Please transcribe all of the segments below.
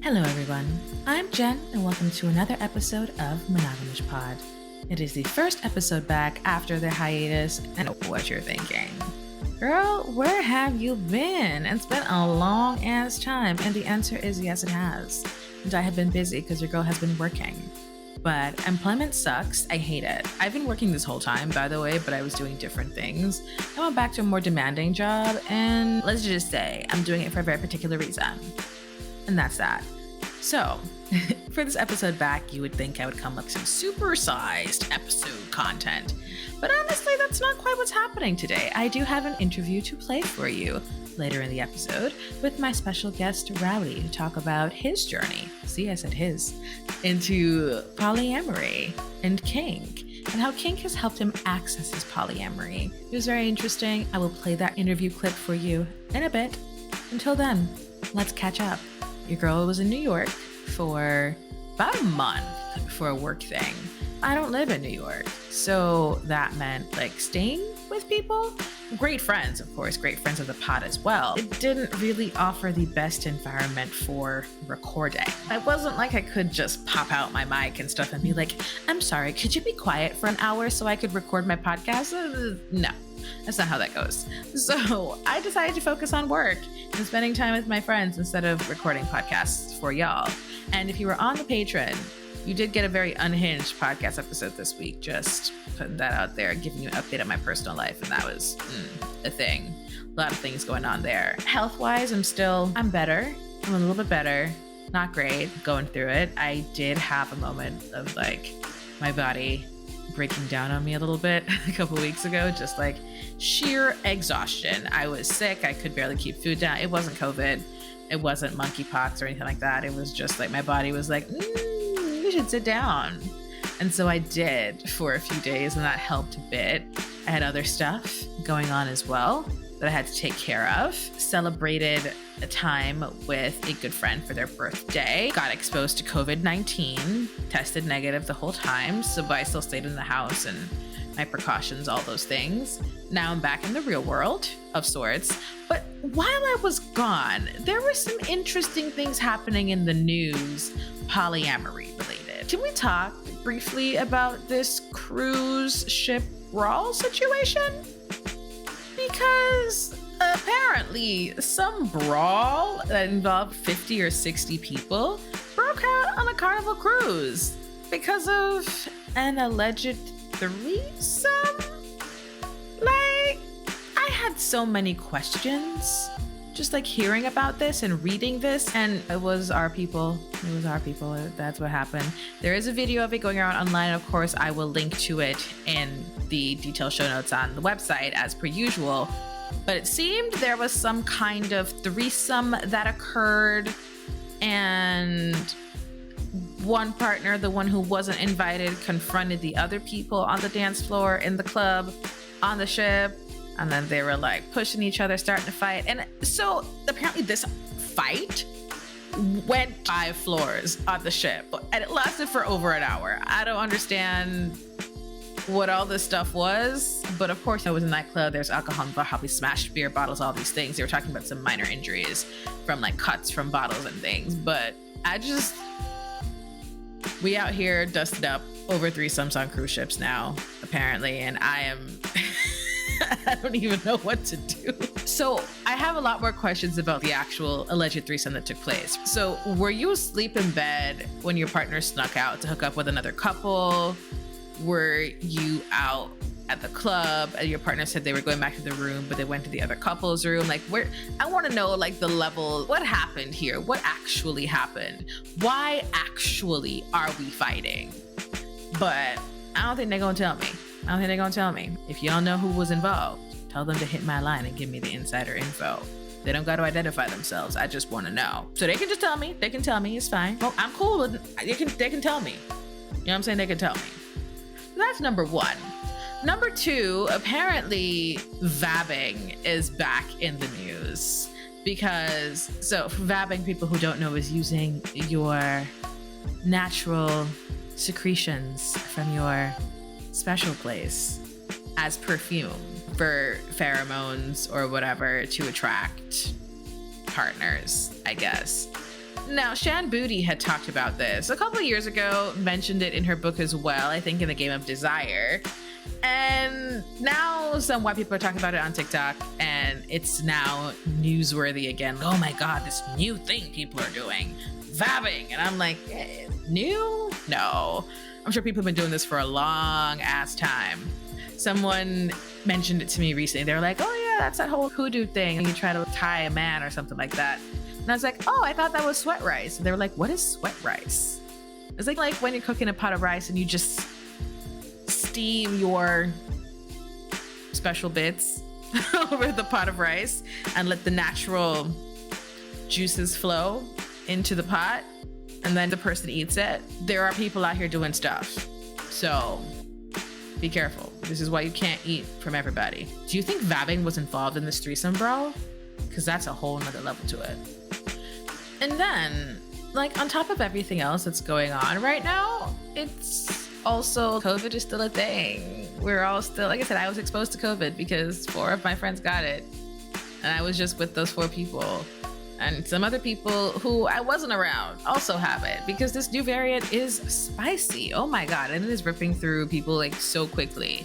Hello everyone, I'm Jen and welcome to another episode of Monogamish Pod. It is the first episode back after the hiatus, and I know what you're thinking. Girl, where have you been? It's been a long ass time, and the answer is yes it has. And I have been busy because your girl has been working. But employment sucks, I hate it. I've been working this whole time, by the way, but I was doing different things. I went back to a more demanding job, and let's just say I'm doing it for a very particular reason. And that's that. So, for this episode back, you would think I would come with some supersized episode content. But honestly, that's not quite what's happening today. I do have an interview to play for you later in the episode with my special guest, Rowdy, to talk about his journey. See, I said his. Into polyamory and kink, and how kink has helped him access his polyamory. It was very interesting. I will play that interview clip for you in a bit. Until then, let's catch up. Your girl was in New York for about a month for a work thing. I don't live in New York, so that meant staying with people. Great friends, of course, great friends of the pod as well. It didn't really offer the best environment for recording. It wasn't like I could just pop out my mic and stuff and be like, I'm sorry, could you be quiet for an hour so I could record my podcast? No, that's not how that goes. So I decided to focus on work and spending time with my friends instead of recording podcasts for y'all. And if you were on the Patreon, you did get a very unhinged podcast episode this week. Just putting that out there, giving you an update on my personal life. And that was a thing. A lot of things going on there. Health-wise, I'm better. I'm a little bit better. Not great. Going through it. I did have a moment of my body breaking down on me a little bit a couple weeks ago. Just sheer exhaustion. I was sick. I could barely keep food down. It wasn't COVID. It wasn't monkeypox or anything like that. It was just my body was you should sit down. And so I did for a few days, and that helped a bit. I had other stuff going on as well that I had to take care of. Celebrated a time with a good friend for their birthday. Got exposed to COVID-19, tested negative the whole time, but I still stayed in the house and my precautions, all those things. Now I'm back in the real world of sorts. But while I was gone, there were some interesting things happening in the news, polyamory related. Can we talk briefly about this cruise ship brawl situation? Because apparently some brawl that involved 50 or 60 people broke out on a Carnival cruise because of an alleged threesome? I had so many questions just hearing about this and reading this, and it was our people. That's what happened. There is a video of it going around online. Of course, I will link to it in the detailed show notes on the website as per usual. But it seemed there was some kind of threesome that occurred, and one partner, the one who wasn't invited, confronted the other people on the dance floor, in the club, on the ship, and then they were pushing each other, starting to fight. And so apparently this fight went 5 floors on the ship, and it lasted for over an hour. I don't understand what all this stuff was, but of course I was in that club. There's alcohol involved, probably smashed beer bottles, all these things. They were talking about some minor injuries from cuts from bottles and things, but we out here dusted up over threesomes on cruise ships now, apparently, and I am I don't even know what to do. So I have a lot more questions about the actual alleged threesome that took place. So were you asleep in bed when your partner snuck out to hook up with another couple? Were you out at the club and your partner said they were going back to the room, but they went to the other couple's room? I want to know the level, what happened here? What actually happened? Why actually are we fighting? But I don't think they're gonna tell me. If y'all know who was involved, tell them to hit my line and give me the insider info. They don't got to identify themselves. I just want to know. So they can just tell me. They can tell me. It's fine. Well, I'm cool with it. They can tell me. You know what I'm saying? They can tell me. So that's number 1. Number 2, apparently vabbing is back in the news. Because, vabbing, people who don't know, is using your natural secretions from your special place as perfume for pheromones or whatever to attract partners, I guess. Now, Shan Boody had talked about this a couple of years ago, mentioned it in her book as well, I think in The Game of Desire. And now some white people are talking about it on TikTok, and it's now newsworthy again. Oh my God, this new thing people are doing, vabbing. And I'm like, new? No. I'm sure people have been doing this for a long ass time. Someone mentioned it to me recently. They were like, oh yeah, that's that whole hoodoo thing. And you try to tie a man or something like that. And I was like, oh, I thought that was sweat rice. And they were like, what is sweat rice? It's like when you're cooking a pot of rice and you just steam your special bits over the pot of rice and let the natural juices flow into the pot, and then the person eats it. There are people out here doing stuff. So be careful. This is why you can't eat from everybody. Do you think vabbing was involved in this threesome, bro? Because that's a whole nother level to it. And then, like, on top of everything else that's going on right now, it's also, COVID is still a thing. We're all still, like I said, I was exposed to COVID because 4 of my friends got it. And I was just with those 4 people. And some other people who I wasn't around also have it, because this new variant is spicy. Oh my God. And it is ripping through people like so quickly.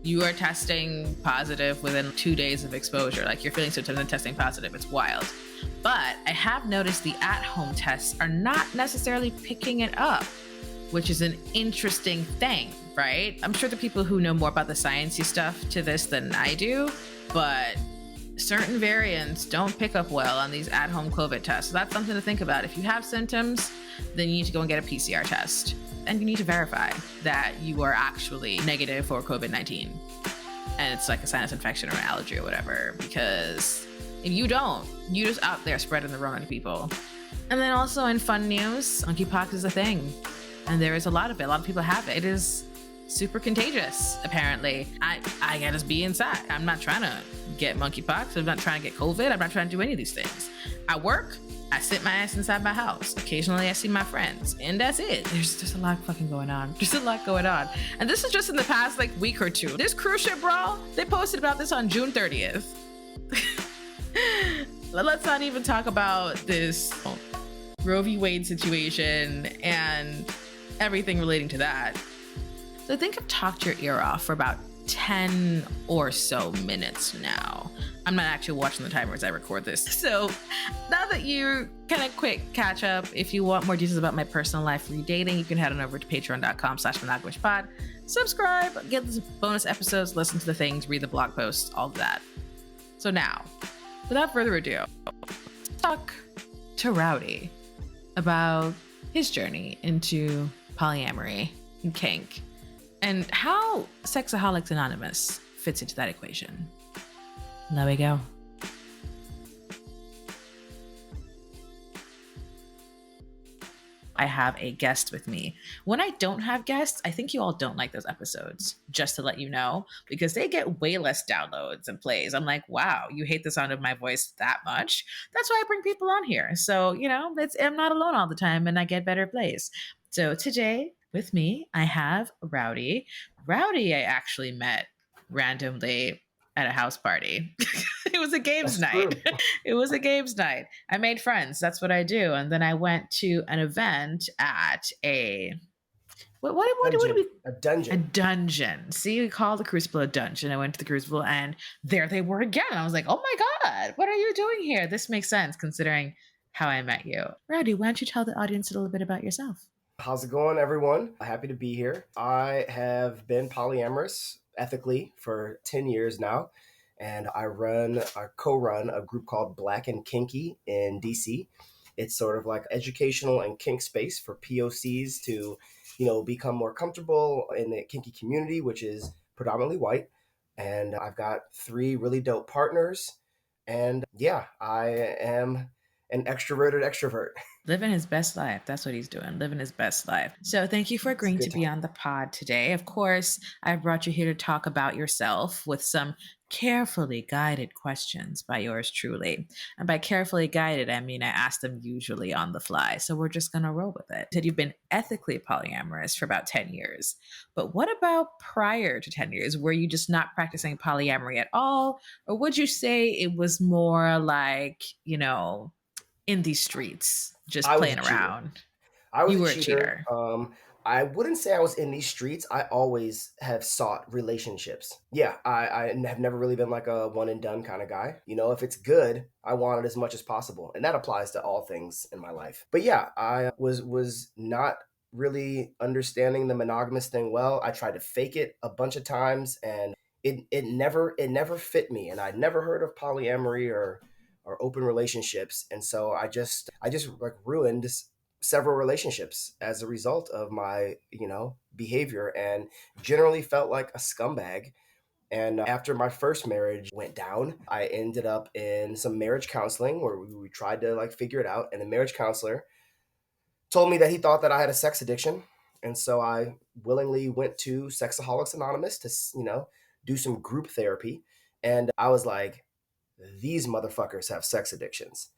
You are testing positive within 2 days of exposure. Like, you're feeling symptoms and testing positive. It's wild. But I have noticed the at-home tests are not necessarily picking it up, which is an interesting thing, right? I'm sure the people who know more about the sciencey stuff to this than I do, but certain variants don't pick up well on these at-home COVID tests. So that's something to think about. If you have symptoms, then you need to go and get a PCR test. And you need to verify that you are actually negative for COVID-19. And it's like a sinus infection or an allergy or whatever. Because if you don't, you're just out there spreading the rona to people. And then also in fun news, monkeypox is a thing. And there is a lot of it. A lot of people have it. It is super contagious, apparently. I gotta just be inside. I'm not trying to get monkeypox. I'm not trying to get COVID. I'm not trying to do any of these things. I work. I sit my ass inside my house. Occasionally I see my friends, and that's it. There's just a lot fucking going on. There's a lot going on. And this is just in the past like week or two. This cruise ship, bro, they posted about this on June 30th. Let's not even talk about this Roe v. Wade situation and everything relating to that. So I think I've talked your ear off for about 10 or so minutes now. I'm not actually watching the timer as I record this. So now that you kind of quick catch up, if you want more details about my personal life redating, you can head on over to patreon.com/monogamishpod. Subscribe, get the bonus episodes, listen to the things, read the blog posts, all of that. So now, without further ado, let's talk to Rowdy about his journey into polyamory and kink, and how Sexaholics Anonymous fits into that equation. There we go. I have a guest with me. When I don't have guests, I think you all don't like those episodes, just to let you know, because they get way less downloads and plays. I'm like, wow, you hate the sound of my voice that much? That's why I bring people on here. So, you know, I'm not alone all the time, and I get better plays. So today with me, I have Rowdy. Rowdy, I actually met randomly at a house party. It was a games night. It was a games night. I made friends. That's what I do. And then I went to an event at a what do we a dungeon. A dungeon. See, we call the Crucible a dungeon. I went to the Crucible and there they were again. I was like, oh my God, what are you doing here? This makes sense considering how I met you. Rowdy, why don't you tell the audience a little bit about yourself? How's it going, everyone? Happy to be here. I have been polyamorous ethically for 10 years now, and I co-run a group called Black and Kinky in DC. It's sort of like educational and kink space for POCs to, become more comfortable in the kinky community, which is predominantly white. And I've got 3 really dope partners. And yeah, I am an extroverted extrovert. Living his best life. That's what he's doing. Living his best life. So thank you for agreeing to be on the pod today. Of course, I brought you here to talk about yourself with some carefully guided questions by yours truly. And by carefully guided, I mean I asked them usually on the fly. So we're just going to roll with it. You said you've been ethically polyamorous for about 10 years. But what about prior to 10 years? Were you just not practicing polyamory at all? Or would you say it was more like, in these streets, just I was a playing cheater. around? I was You a were a cheater. cheater. I wouldn't say I was in these streets. I always have sought relationships. Yeah, I have never really been like a one and done kind of guy. You know, if it's good, I want it as much as possible, and that applies to all things in my life. But yeah, I was not really understanding the monogamous thing well. I tried to fake it a bunch of times, and it never fit me. And I'd never heard of polyamory or open relationships, and so I just like ruined several relationships as a result of my behavior, and generally felt like a scumbag. And after my first marriage went down, I ended up in some marriage counseling where we tried to like figure it out, and the marriage counselor told me that he thought that I had a sex addiction. And so I willingly went to Sexaholics Anonymous to do some group therapy. And I was like, these motherfuckers have sex addictions.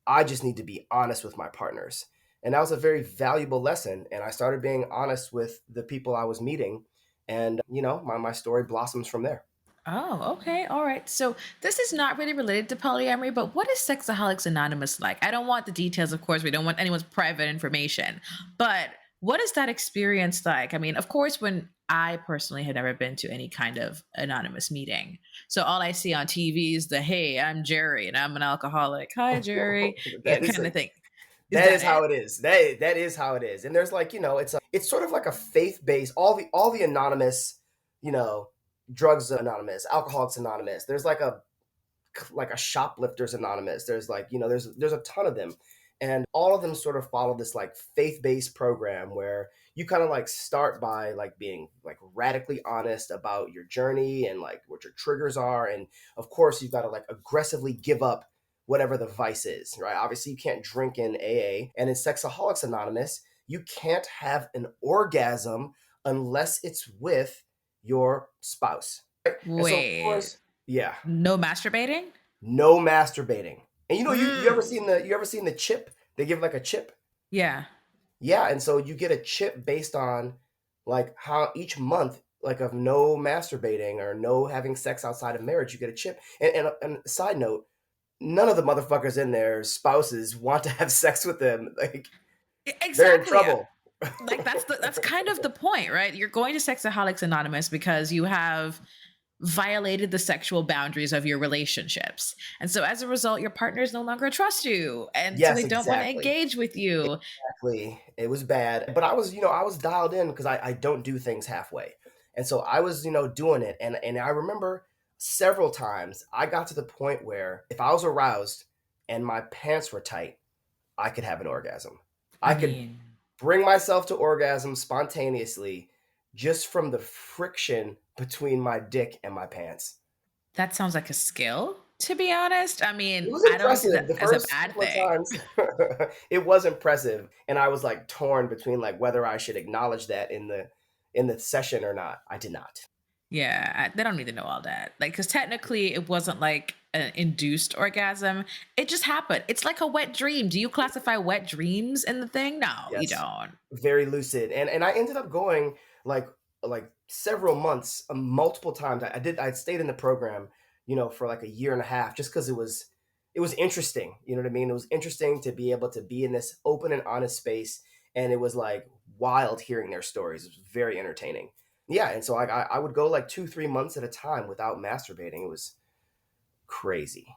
I just need to be honest with my partners. And that was a very valuable lesson. And I started being honest with the people I was meeting. And, my story blossoms from there. Oh, okay. All right. So this is not really related to polyamory, but what is Sexaholics Anonymous like? I don't want the details, of course. We don't want anyone's private information. But what is that experience like? I mean, of course, when I personally had never been to any kind of anonymous meeting. So all I see on TV is the, hey, I'm Jerry and I'm an alcoholic. Hi, Jerry. Yeah, that is kind a of thing. Is That that is how it? it is. That is how it is. And there's like, it's sort of like a faith-based, all the anonymous, you know, drugs anonymous, alcoholics anonymous. There's like a shoplifters anonymous. There's like, there's a ton of them. And all of them sort of follow this like faith-based program where you kind of like start by like being like radically honest about your journey and like what your triggers are. And of course you've got to like aggressively give up whatever the vice is, right? Obviously you can't drink in AA. And in Sexaholics Anonymous, you can't have an orgasm unless it's with your spouse. Right? And so of Wait, course, yeah, no masturbating? no masturbating. And you ever Mm. seen the chip? They give like a chip. Yeah. Yeah, and so you get a chip based on like how each month like of no masturbating or no having sex outside of marriage, you get a chip. And a side note, none of the motherfuckers in their spouses want to have sex with them. Like they're in Exactly. trouble. Like that's kind of the point, right? You're going to Sexaholics Anonymous because you have violated the sexual boundaries of your relationships. And so as a result, your partners no longer trust you. And so Yes, they don't want to exactly. engage with you. Exactly. It was bad. But I was dialed in because I don't do things halfway. And so I was, doing it. And I remember several times I got to the point where if I was aroused and my pants were tight, I could have an orgasm. I I could mean, bring myself to orgasm spontaneously just from the friction between my dick and my pants. that sounds like a skill, to be honest. I It mean, was I don't see impressive that the as a first bad couple of thing. times. It was impressive, and I was like torn between like whether I should acknowledge that in the session or not. I did not. Yeah, they don't need to know all that. Like, because technically it wasn't like an induced orgasm. It just happened. It's like a wet dream. Do you classify wet dreams in the thing? No, you Yes, don't. very lucid, and I ended up going like several months, multiple times. I'd stayed in the program, for like a year and a half, just because it was interesting. You know what I mean? It was interesting to be able to be in this open and honest space, and it was like wild hearing their stories. It was very entertaining. Yeah, and so I would go like 2-3 months at a time without masturbating. It was crazy.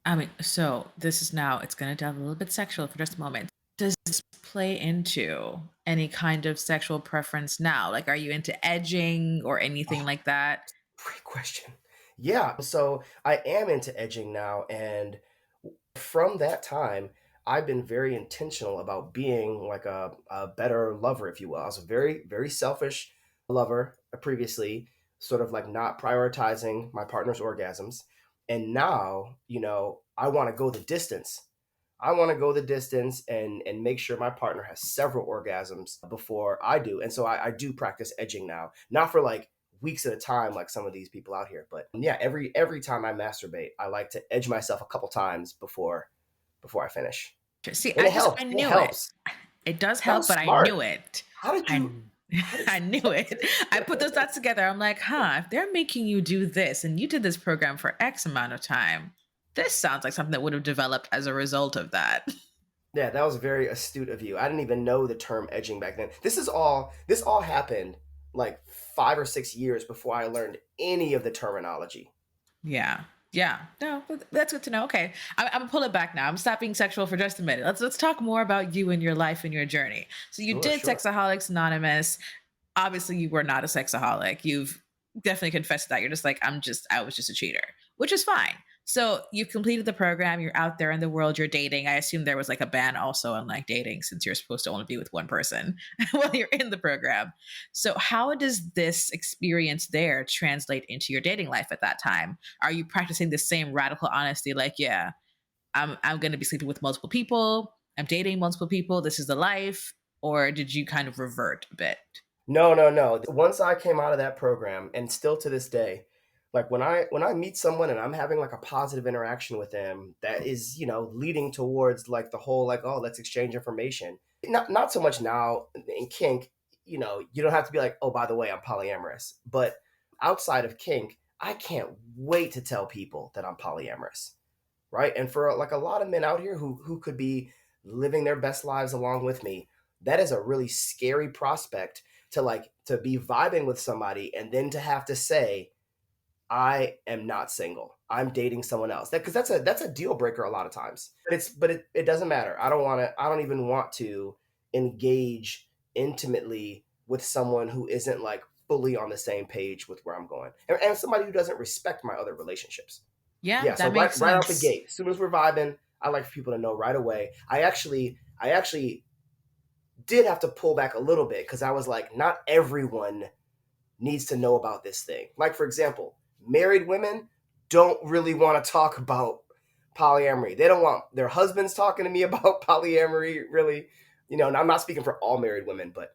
I mean, so this is now, it's going to delve a little bit sexual for just a moment. Does this play into any kind of sexual preference now? Like, are you into edging or anything like that? Great question. Yeah, so I am into edging now, and from that time, I've been very intentional about being like a better lover, if you will. I was a very, very selfish lover previously, sort of like not prioritizing my partner's orgasms. And now, I want to go the distance. I want to go the distance and make sure my partner has several orgasms before I do. And so I do practice edging now, not for like weeks at a time like some of these people out here, but yeah, every time I masturbate, I like to edge myself a couple times before I finish. See, And it helps. I It knew it. helps. It does That help, was but I smart. knew it. How did I you how did I knew it. I put those dots together. I'm like, huh, if they're making you do this and you did this program for X amount of time, this sounds like something that would have developed as a result of that. Yeah, that was very astute of you. I didn't even know the term edging back then. This all happened like 5 or 6 years before I learned any of the terminology. Yeah. Yeah. No, that's good to know. Okay. I'm gonna pull it back now. I'm stopping sexual for just a minute. Let's talk more about you and your life and your journey. So you Sure, did sure. Sexaholics Anonymous. Obviously you were not a sexaholic. You've definitely confessed that. You're just like, I was just a cheater, which is fine. So you've completed the program, you're out there in the world, you're dating. I assume there was like a ban also on like dating since you're supposed to only be with one person while you're in the program. So how does this experience there translate into your dating life at that time? Are you practicing the same radical honesty like, yeah, I'm going to be sleeping with multiple people, I'm dating multiple people, this is the life, or did you kind of revert a bit? No, no, no. Once I came out of that program, and still to this day, like when I meet someone and I'm having like a positive interaction with them, that is, leading towards like the whole like, oh, let's exchange information. Not so much now in kink, you don't have to be like, oh, by the way, I'm polyamorous. But outside of kink, I can't wait to tell people that I'm polyamorous, right? And for like a lot of men out here who could be living their best lives along with me, that is a really scary prospect to be vibing with somebody and then to have to say, I am not single. I'm dating someone else. Because that's a deal breaker a lot of times. But it doesn't matter. I don't even want to engage intimately with someone who isn't like fully on the same page with where I'm going. And somebody who doesn't respect my other relationships. Yeah, Yeah, so that right makes right out the sense. gate, as soon as we're vibing, I like for people to know right away. I actually did have to pull back a little bit because I was like, not everyone needs to know about this thing. Like for example, married women don't really want to talk about polyamory. They don't want their husbands talking to me about polyamory, really. And I'm not speaking for all married women, but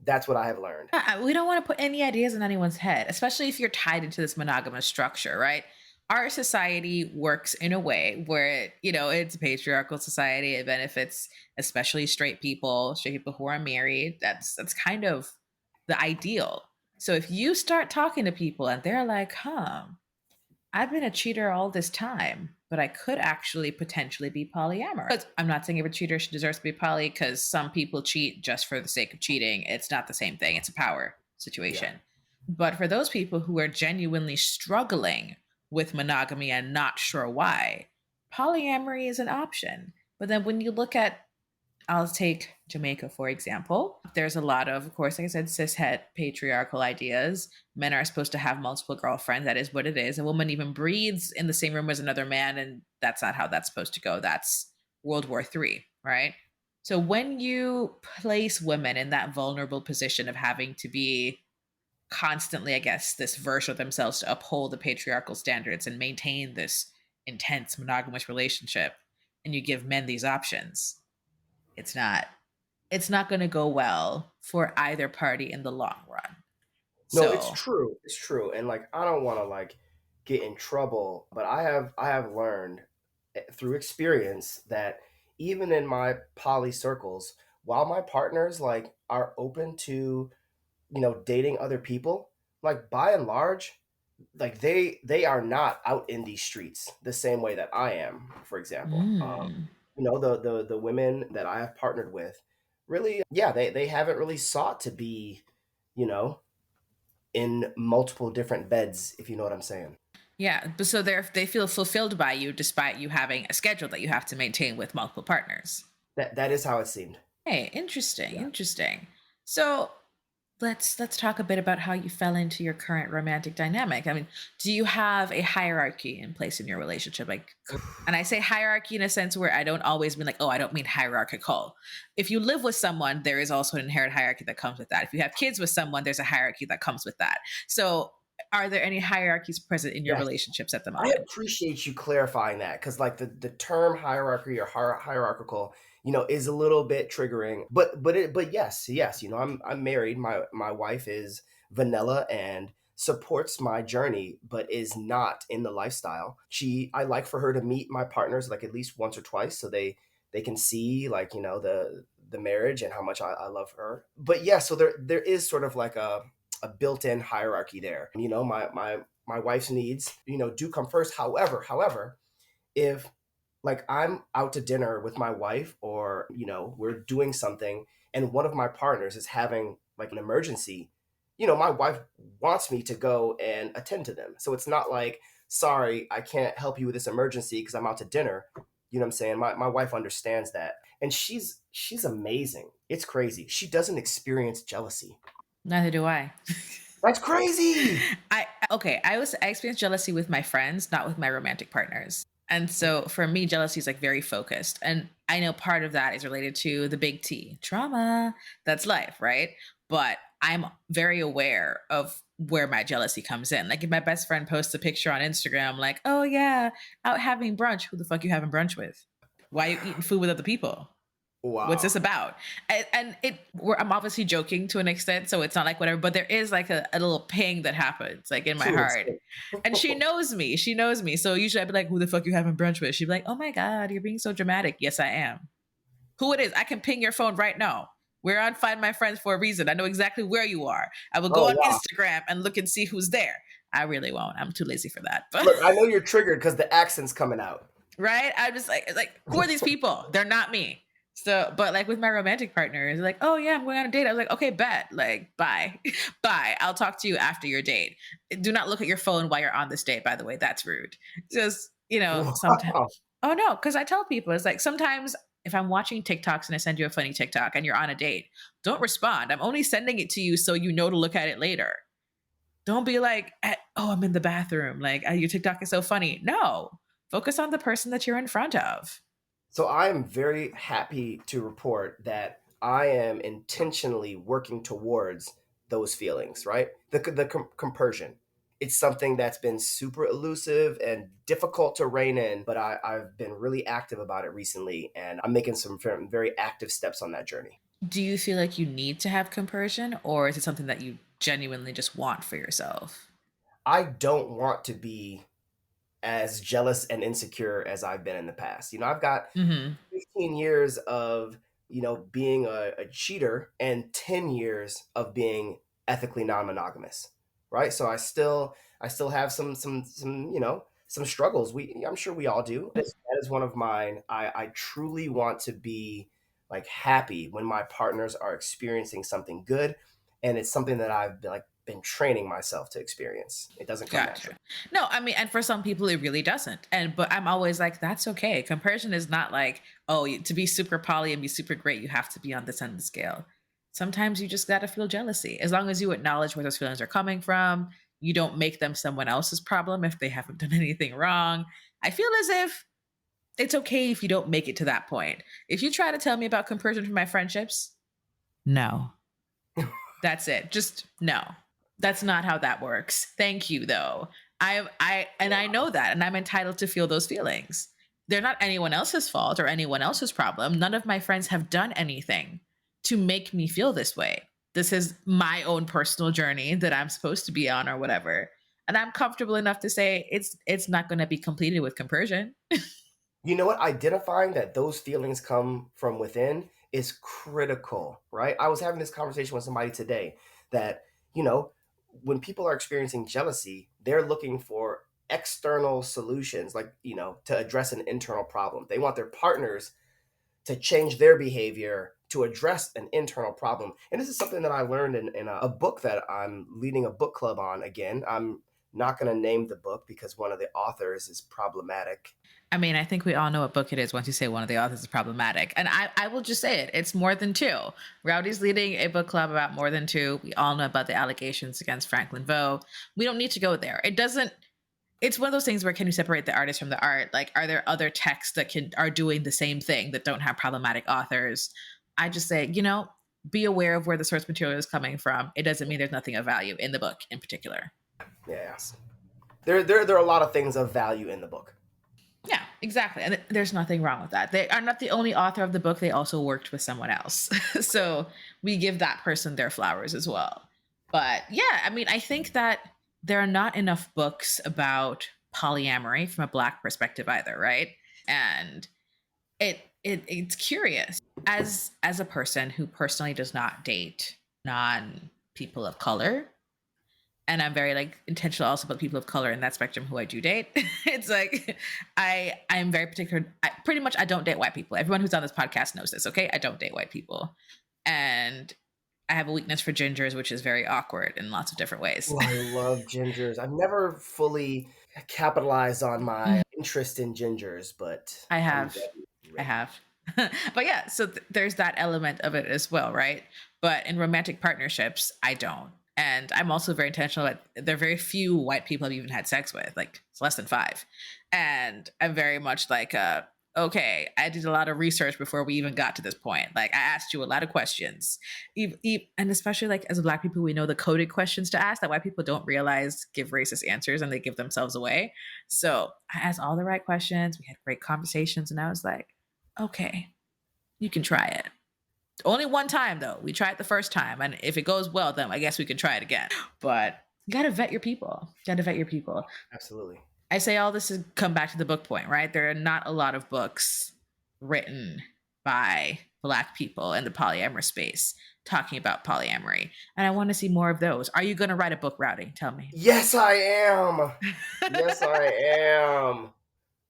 that's what I have learned. We don't want to put any ideas in anyone's head, especially if you're tied into this monogamous structure, right? Our society works in a way where, it's a patriarchal society. It benefits especially straight people who are married. That's kind of the ideal. So if you start talking to people and they're like, I've been a cheater all this time, but I could actually potentially be polyamorous. But I'm not saying every cheater deserves to be poly because some people cheat just for the sake of cheating. It's not the same thing, it's a power Yeah. situation. But for those people who are genuinely struggling with monogamy and not sure why, polyamory is an option. But then when you look at I'll take Jamaica, for example. There's a lot of course, like I said, cishet patriarchal ideas. Men are supposed to have multiple girlfriends. That is what it is. A woman even breathes in the same room as another man, and that's not how that's supposed to go. That's World War III, right? So when you place women in that vulnerable position of having to be constantly, I guess, this version of themselves to uphold the patriarchal standards and maintain this intense monogamous relationship, and you give men these options, it's not it's not going to go well for either party in the long run. No, it's So, true. It's true. And like I don't want to like get in trouble, but I have learned through experience that even in my poly circles, while my partners like are open to, dating other people, like by and large, like they are not out in these streets the same way that I am, for example. mm, The women that I have partnered with really, yeah, they haven't really sought to be, you know, in multiple different beds, if you know what I'm saying. yeah, but so they feel fulfilled by you despite you having a schedule that you have to maintain with multiple partners. That is how it seemed. Hey, interesting, Yeah. interesting. So, let's talk a bit about how you fell into your current romantic dynamic. I mean, do you have a hierarchy in place in your relationship? Like, and I say hierarchy in a sense where I don't always mean like, oh, I don't mean hierarchical. If you live with someone, there is also an inherent hierarchy that comes with that. If you have kids with someone, there's a hierarchy that comes with that. So, are there any hierarchies present in your Yes. relationships at the I moment? appreciate you clarifying that because, like, the term hierarchy or hierarchical, is a little bit triggering. But yes, yes, I'm married. My wife is vanilla and supports my journey, but is not in the lifestyle. I like for her to meet my partners like at least once or twice, so they can see like the marriage and how much I love her. But yeah, so there is sort of like a built-in hierarchy there. My wife's needs, do come first. However, if Like I'm out to dinner with my wife, or, we're doing something, and one of my partners is having like an emergency. My wife wants me to go and attend to them. So it's not like, sorry, I can't help you with this emergency because I'm out to dinner. You know what I'm saying? My wife understands that. And she's amazing. It's crazy. She doesn't experience jealousy. Neither do I. That's crazy. I experience jealousy with my friends, not with my romantic partners. And so for me, jealousy is like very focused. And I know part of that is related to the big T trauma. That's life, right? But I'm very aware of where my jealousy comes in. Like if my best friend posts a picture on Instagram, like, oh yeah, out having brunch. Who the fuck you having brunch with? Why are you eating food with other people? What's Wow. this about? I'm obviously joking to an extent, so it's not like whatever, but there is like a little ping that happens like in my To an heart. extent. And she knows me. She knows me. So usually I'd be like, who the fuck you having brunch with? She'd be like, oh my God, you're being so dramatic. Yes, I am. Who it is, I can ping your phone right now. We're on Find My Friends for a reason. I know exactly where you are. I will go Oh on wow. Instagram and look and see who's there. I really won't. I'm too lazy for that. But Look, I know you're triggered because the accent's coming out. right? I'm just like, who are these people? They're not me. So, but like with my romantic partners, like, oh yeah, I'm going on a date. I was like, okay, bet. Like, bye, bye. I'll talk to you after your date. Do not look at your phone while you're on this date. By the way, that's rude. Just sometimes. Wow. Oh no, because I tell people it's like sometimes if I'm watching TikToks and I send you a funny TikTok and you're on a date, don't respond. I'm only sending it to you so you know to look at it later. Don't be like, oh, I'm in the bathroom. Like, your TikTok is so funny. No, focus on the person that you're in front of. So I am very happy to report that I am intentionally working towards those feelings, right? The compersion. It's something that's been super elusive and difficult to rein in, but I've been really active about it recently, and I'm making some very active steps on that journey. Do you feel like you need to have compersion, or is it something that you genuinely just want for yourself? I don't want to be as jealous and insecure as I've been in the past. I've got Hmm. 15 years of, being a cheater and 10 years of being ethically non-monogamous, right? So I still have some, some struggles. I'm sure we all do. That is one of mine. I truly want to be like happy when my partners are experiencing something good, and it's something that I've been training myself to experience. It doesn't come Gotcha. naturally. No, I mean, and for some people it really doesn't. But I'm always like, that's okay. Comparison is not like, oh, to be super poly and be super great, you have to be on this end of the scale. Sometimes you just gotta feel jealousy. As long as you acknowledge where those feelings are coming from, you don't make them someone else's problem if they haven't done anything wrong. I feel as if it's okay if you don't make it to that point. If you try to tell me about comparison from my friendships, no. That's it. Just no. That's not how that works. Thank you though. I know that and I'm entitled to feel those feelings. They're not anyone else's fault or anyone else's problem. None of my friends have done anything to make me feel this way. This is my own personal journey that I'm supposed to be on or whatever. And I'm comfortable enough to say it's not going to be completed with compersion. You know what? Identifying that those feelings come from within is critical, right? I was having this conversation with somebody today that, you know, when people are experiencing jealousy, they're looking for external solutions, like, to address an internal problem. They want their partners to change their behavior to address an internal problem. And this is something that I learned in a book that I'm leading a book club on again. I'm not going to name the book because one of the authors is problematic. I mean, I think we all know what book it is once you say one of the authors is problematic. And I will just say it. It's more than two. Rowdy's leading a book club about more than two. We all know about the allegations against Franklin Vo. We don't need to go there. It's one of those things where can you separate the artist from the art? Like, are there other texts that are doing the same thing that don't have problematic authors? I just say, be aware of where the source material is coming from. It doesn't mean there's nothing of value in the book in particular. Yeah. There are a lot of things of value in the book. Yeah, exactly. And there's nothing wrong with that. They are not the only author of the book. They also worked with someone else. So we give that person their flowers as well. But yeah, I mean, I think that there are not enough books about polyamory from a Black perspective either, right? And it's curious. As a person who personally does not date non people of color, And I'm very like intentional also about people of color in that spectrum who I do date. It's like I'm very particular. Pretty much I don't date white people. Everyone who's on this podcast knows this. Okay, I don't date white people, and I have a weakness for gingers, which is very awkward in lots of different ways. Oh, I love gingers. I've never fully capitalized on my interest in gingers, but I I'm have. ready. I Ready. have. But yeah, so there's that element of it as well, right? But in romantic partnerships, I don't. And I'm also very intentional that there are very few white people I've even had sex with, like it's less than five. And I'm very much like, okay, I did a lot of research before we even got to this point. Like I asked you a lot of questions. And especially like as Black people, we know the coded questions to ask that white people don't realize give racist answers and they give themselves away. So I asked all the right questions. We had great conversations. And I was like, okay, you can try it. Only one time though. We tried the first time, and if it goes well, then I guess we can try it again. But you gotta vet your people. You gotta vet your people. Absolutely. I say all this to come back to the book point, right? There are not a lot of books written by Black people in the polyamorous space talking about polyamory, and I want to see more of those. Are you going to write a book, Rowdy? Tell me. Yes, I am. Yes, I am.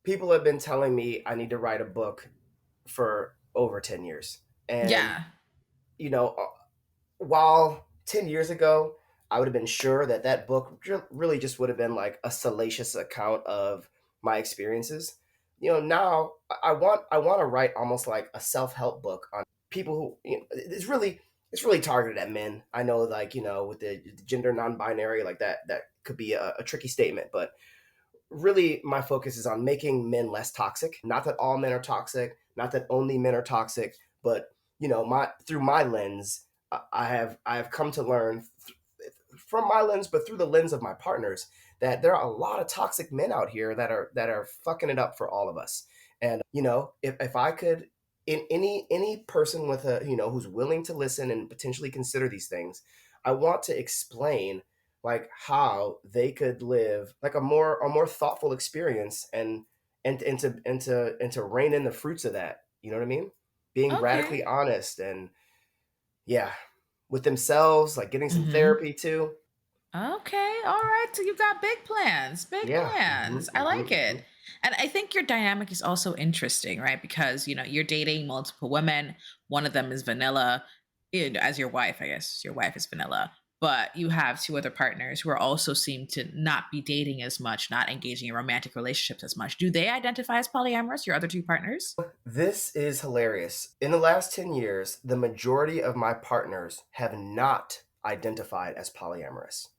People have been telling me I need to write a book for over 10 years. And, Yeah. you know, while 10 years ago, I would have been sure that that book really just would have been like a salacious account of my experiences. Now I want to write almost like a self-help book on people who, it's really targeted at men. I know, like, with the gender non-binary, like that could be a tricky statement, but really my focus is on making men less toxic. Not that all men are toxic, not that only men are toxic, but my through my lens, I have come to learn from my lens, but through the lens of my partners, that there are a lot of toxic men out here that are fucking it up for all of us. And if I could, in any person with a who's willing to listen and potentially consider these things, I want to explain like how they could live like a more thoughtful experience, and to rein in the fruits of that. You know what I mean? Being Okay. radically honest, and yeah, with themselves, like getting some Mm-hmm. therapy too. Okay, all right. So you've got big plans, big Yeah. Hmm. plans. I like Hmm. it. And I think your dynamic is also interesting, right? Because, you're dating multiple women. One of them is vanilla, as your wife, I guess. Your wife is vanilla. But you have two other partners who are also seem to not be dating as much, not engaging in romantic relationships as much. Do they identify as polyamorous, your other two partners? This is hilarious. In the last 10 years, the majority of my partners have not identified as polyamorous.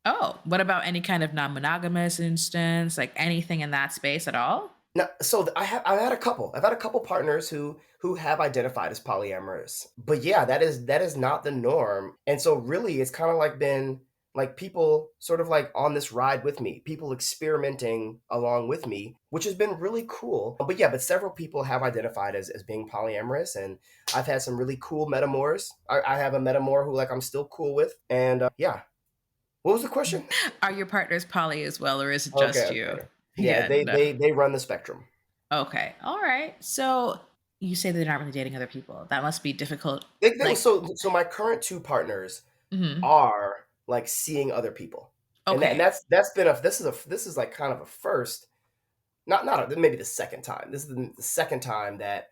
Oh, what about any kind of non-monogamous instance, like anything in that space at all? No, so I've had a couple. I've had a couple partners who have identified as polyamorous. But yeah, that is not the norm. And so really it's kind of like been like people sort of like on this ride with me, people experimenting along with me, which has been really cool. But yeah, but several people have identified as being polyamorous, and I've had some really cool metamors. I have a metamor who like I'm still cool with. And yeah. What was the question? Are your partners poly as well, or is it Okay, just okay, you? okay. Yeah, Yeah, they no. they they run the spectrum. Okay. All right. So you say that they're not really dating other people. That must be difficult. Like, So my current two partners mhm. are like seeing other people, and that and Okay. that's been a this is like kind of a first. Not maybe the second time. This is the second time that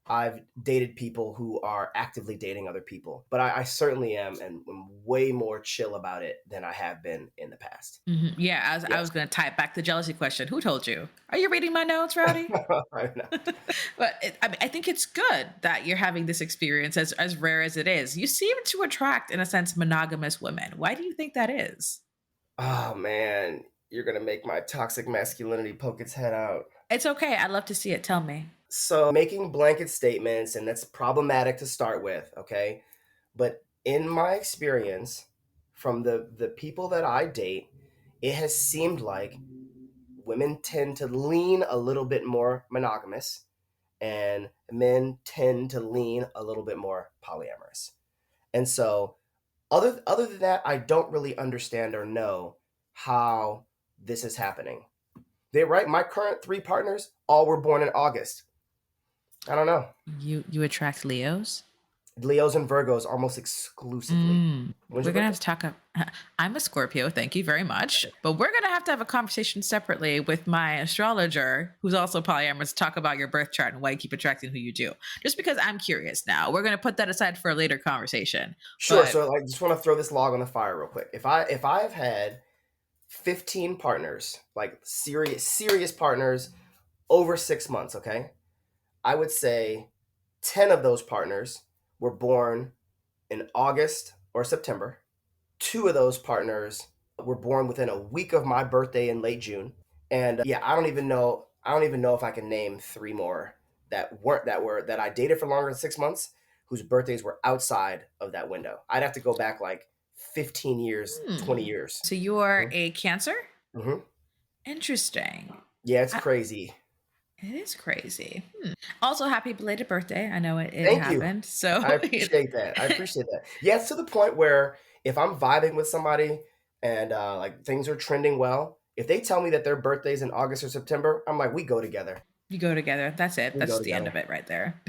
I've dated people who are actively dating other people, but I certainly am, and am way more chill about it than I have been in the past. Mhm. Yeah, I Yeah. was going to type back the jealousy question. Who told you? Are you reading my notes, Rowdy? I know. I think it's good that you're having this experience, as rare as it is. You seem to attract, in a sense, monogamous women. Why do you think that is? Oh man, you're gonna make my toxic masculinity poke its head out. It's okay. I'd love to see it. Tell me. So making blanket statements, and that's problematic to start with, okay? But in my experience, from the people that I date, it has seemed like women tend to lean a little bit more monogamous, and men tend to lean a little bit more polyamorous. And so, other than that, I don't really understand or know how this is happening. They right, my current three partners all were born in August. I don't know. You attract Leos? Leos and Virgos almost exclusively. When's We're your gonna birthday? have to talk. I'm a Scorpio, thank you very much. But we're gonna have a conversation separately with my astrologer, who's also polyamorous, to talk about your birth chart and why you keep attracting who you do. Just because I'm curious now, we're gonna put that aside for a later conversation. Sure. But So I just want to throw this log on the fire real quick. If I have had 15 partners, like serious partners over 6 months, okay, I would say 10 of those partners were born in August or September. Two of those partners were born within a week of my birthday in late June. And yeah, I don't even know if I can name three more that I dated for longer than 6 months whose birthdays were outside of that window. I'd have to go back like 15 years, 20 years. so you're Mhm. a Cancer. Mhm. Interesting. Yeah, it's I, crazy. it is crazy. Also, happy belated birthday. I know it Thank you. happened. So I appreciate that. I appreciate that. Yeah, it's to the point where if I'm vibing with somebody and like things are trending well, if they tell me that their birthday's in August or September, I'm like, we go together. you go together. That's it. We go That's the end together. of it right there.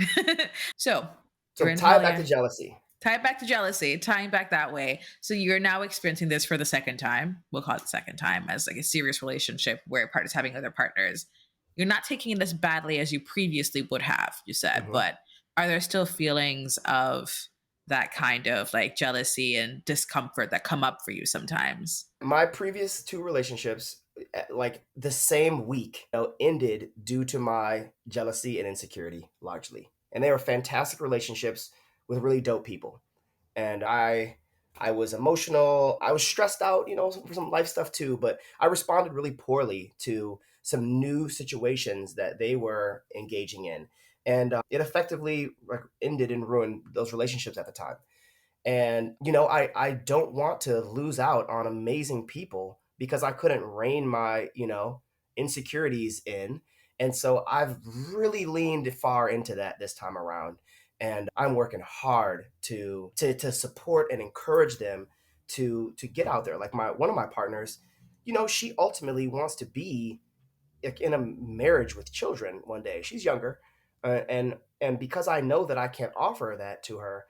So you're So in tie it back to poly. jealousy. Tie it back to jealousy, tying back that way. So you're now experiencing this for the second time. We'll call it the second time as like a serious relationship where a partner's having other partners. You're not taking it as badly as you previously would have, you said, Mhm. but are there still feelings of that kind of like jealousy and discomfort that come up for you sometimes? My previous two relationships, like the same week, ended due to my jealousy and insecurity largely. And they were fantastic relationships with really dope people. And I was emotional. I was stressed out, some life stuff too, but I responded really poorly to some new situations that they were engaging in. And it effectively like, ended and ruined those relationships at the time. And, I don't want to lose out on amazing people because I couldn't rein my, insecurities in. And so I've really leaned far into that this time around. And I'm working hard to support and encourage them to get out there. Like my one of my partners, she ultimately wants to be like in a marriage with children one day. She's younger, and because I know that I can't offer that to her,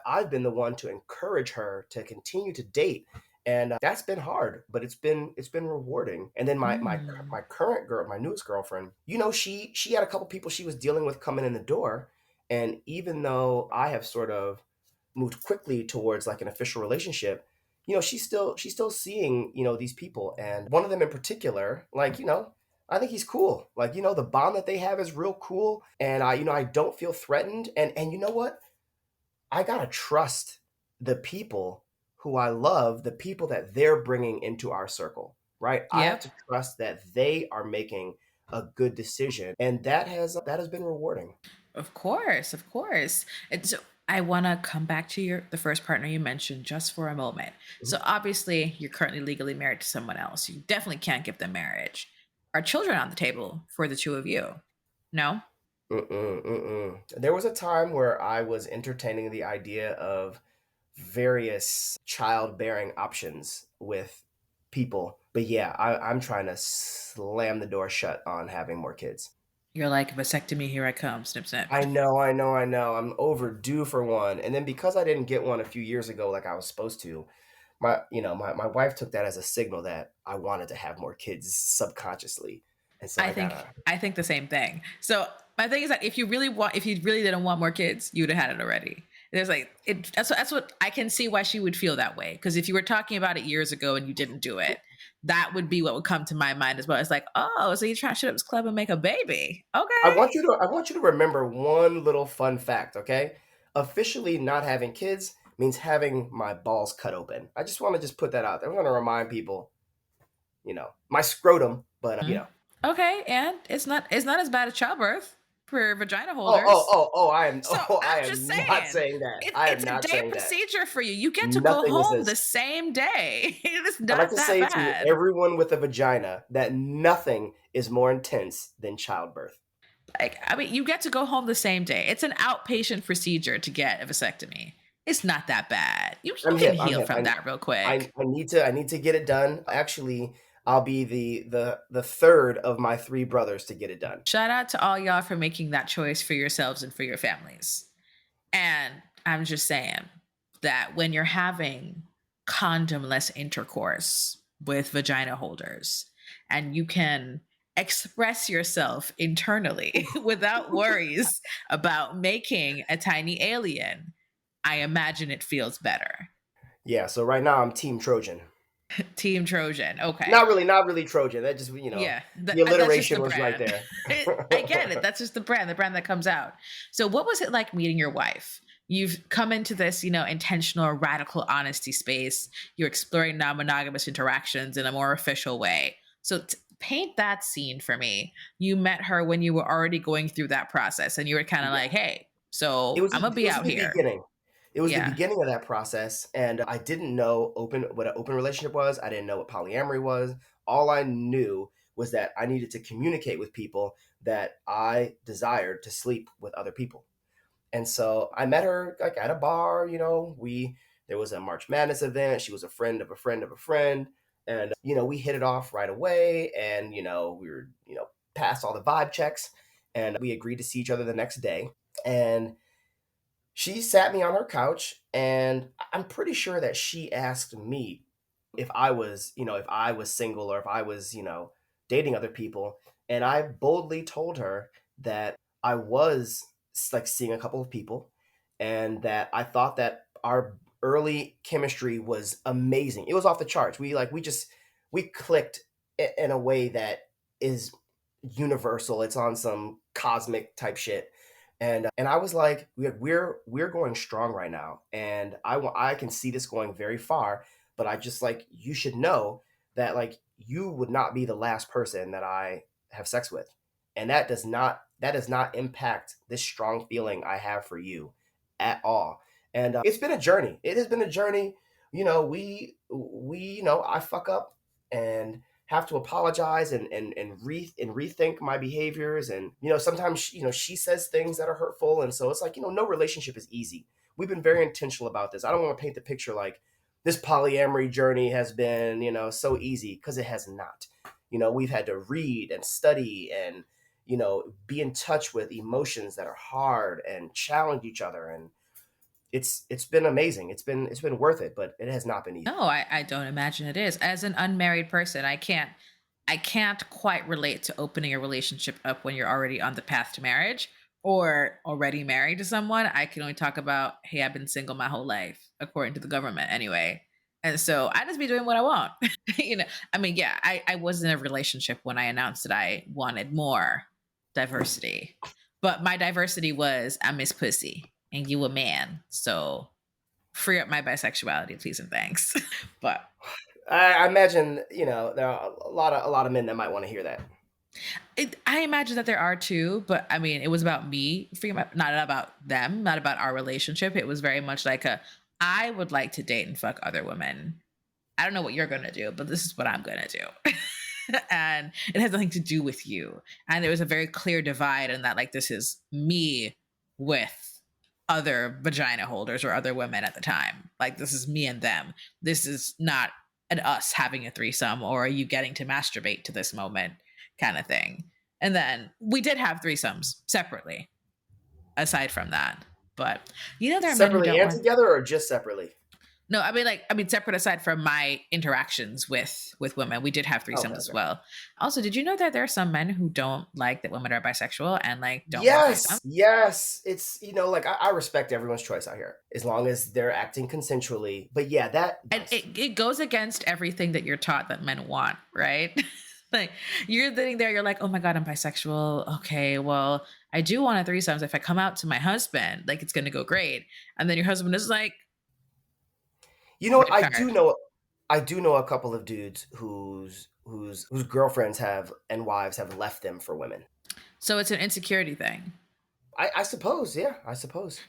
I've been the one to encourage her to continue to date, and that's been hard, but it's been rewarding. And then my current girl, my newest girlfriend, she had a couple people she was dealing with coming in the door, and even though I have sort of moved quickly towards like an official relationship, she's still seeing these people, and one of them in particular, like I think he's cool. Like, the bond that they have is real cool. And I don't feel threatened. And you know what? I gotta trust the people who I love, the people that they're bringing into our circle, right? I have Yep. to trust that they are making a good decision. And that has been rewarding. Of course, of course. And so I want to come back to the first partner you mentioned just for a moment. So Mhm. obviously, you're currently legally married to someone else. You definitely can't give them marriage. Are children on the table for the two of you? No. Mm-mm, mm-mm. There was a time where I was entertaining the idea of various childbearing options with people. But yeah, I'm trying to slam the door shut on having more kids. You're like vasectomy, here I come, snip snip. I know, I know, I know. I'm overdue for one. And then because I didn't get one a few years ago like I was supposed to, my wife took that as a signal that I wanted to have more kids subconsciously. And so I I think gotta. I think the same thing. So my thing is that if you really didn't want more kids, you would have had it already. There's like it. That's what I can see why she would feel that way. Because if you were talking about it years ago and you didn't do it, that would be what would come to my mind as well. It's like, oh, so you're trying to shut up this club and make a baby? Okay. I want you to remember one little fun fact, okay? Officially not having kids means having my balls cut open. I just want to just put that out there. I want to remind people, my scrotum, but Mhm. Okay, and it's not as bad as childbirth for vagina oh, oh, holders. oh, oh, So I I'm am just not saying, saying that. I it's am a not day saying that. procedure for you. You get to go Nothing is home as the same day. It is I'd like not to that say to bad. everyone with a vagina that nothing is more intense than childbirth. Like, I mean, you get to go home the same day. It's an outpatient procedure to get a vasectomy. It's not that bad. You I'm can hip. I'm heal hip. from that real quick. I need to get it done. Actually, I'll be the third of my three brothers to get it done. Shout out to all y'all for making that choice for yourselves and for your families. And I'm just saying that when you're having condomless intercourse with vagina holders and you can express yourself internally without worries about making a tiny alien, I imagine it feels better. Yeah, so right now I'm Team Trojan. Team Trojan. Okay. Not really Trojan. That just, Yeah, the that's just the alliteration was right brand. there. I get it. That's just the brand that comes out. So, what was it like meeting your wife? You've come into this, intentional, radical honesty space. You're exploring non monogamous interactions in a more official way. So, paint that scene for me. You met her when you were already going through that process, and you were kind of Yeah. like, hey, It so was I'm the going to it be was out the here. beginning. It was the Yeah. beginning of that process, and I didn't know what an open relationship was. I didn't know what polyamory was. All I knew was that I needed to communicate with people that I desired to sleep with other people. And so I met her like at a bar, we there was a March Madness event. She was a friend of a friend of a friend. And we hit it off right away, and we were, past all the vibe checks, and we agreed to see each other the next day. And she sat me on her couch, and I'm pretty sure that she asked me if I was single, or if I was, dating other people. And I boldly told her that I was like seeing a couple of people, and that I thought that our early chemistry was amazing. It was off the charts. We clicked in a way that is universal. It's on some cosmic type shit. And I was like, we're going strong right now, and I can see this going very far. But I just, like, you should know that, like, you would not be the last person that I have sex with, and that does not impact this strong feeling I have for you at all. And it's been a journey. It has been a journey. I fuck up and have to apologize, and rethink my behaviors. And sometimes she says things that are hurtful, and so it's like, no relationship is easy. We've been very intentional about this. I don't want to paint the picture like this polyamory journey has been, so easy, because it has not. We've had to read and study, and be in touch with emotions that are hard, and challenge each other. And it's been amazing. It's been worth it, but it has not been easy. No, I don't imagine it is. As an unmarried person, I can't quite relate to opening a relationship up when you're already on the path to marriage or already married to someone. I can only talk about, hey, I've been single my whole life, according to the government anyway. And so I just be doing what I want. I mean, yeah, I was in a relationship when I announced that I wanted more diversity. But my diversity was I miss pussy and you a man. So free up my bisexuality, please and thanks. But I imagine, there are a lot of men that might want to hear that. I imagine that there are too, but I mean, it was about me, not about them, not about our relationship. It was very much like I would like to date and fuck other women. I don't know what you're going to do, but this is what I'm going to do. And it has nothing to do with you. And there was a very clear divide in that, like, this is me with other vagina holders or other women at the time. Like, this is me and them. This is not an us having a threesome or you getting to masturbate to this moment kind of thing. And then we did have threesomes separately, aside from that. But there are men who Separately don't and want. together, or just separately? No, I mean separate aside from my interactions with women, we did have Okay, threesomes as okay. well. Also, did you know that there are some men who don't like that women are bisexual and like don't want threesomes? Yes, yes. It's, like, I respect everyone's choice out here, as long as they're acting consensually. But yeah, that And does. it goes against everything that you're taught that men want, right? Like you're sitting there, you're like, oh my God, I'm bisexual. Okay, well, I do want a threesomes. If I come out to my husband, like it's gonna go great. And then your husband is like, You know what? red I do card. know. I do know a couple of dudes whose girlfriends have and wives have left them for women. So it's an insecurity thing. I suppose, yeah, I suppose.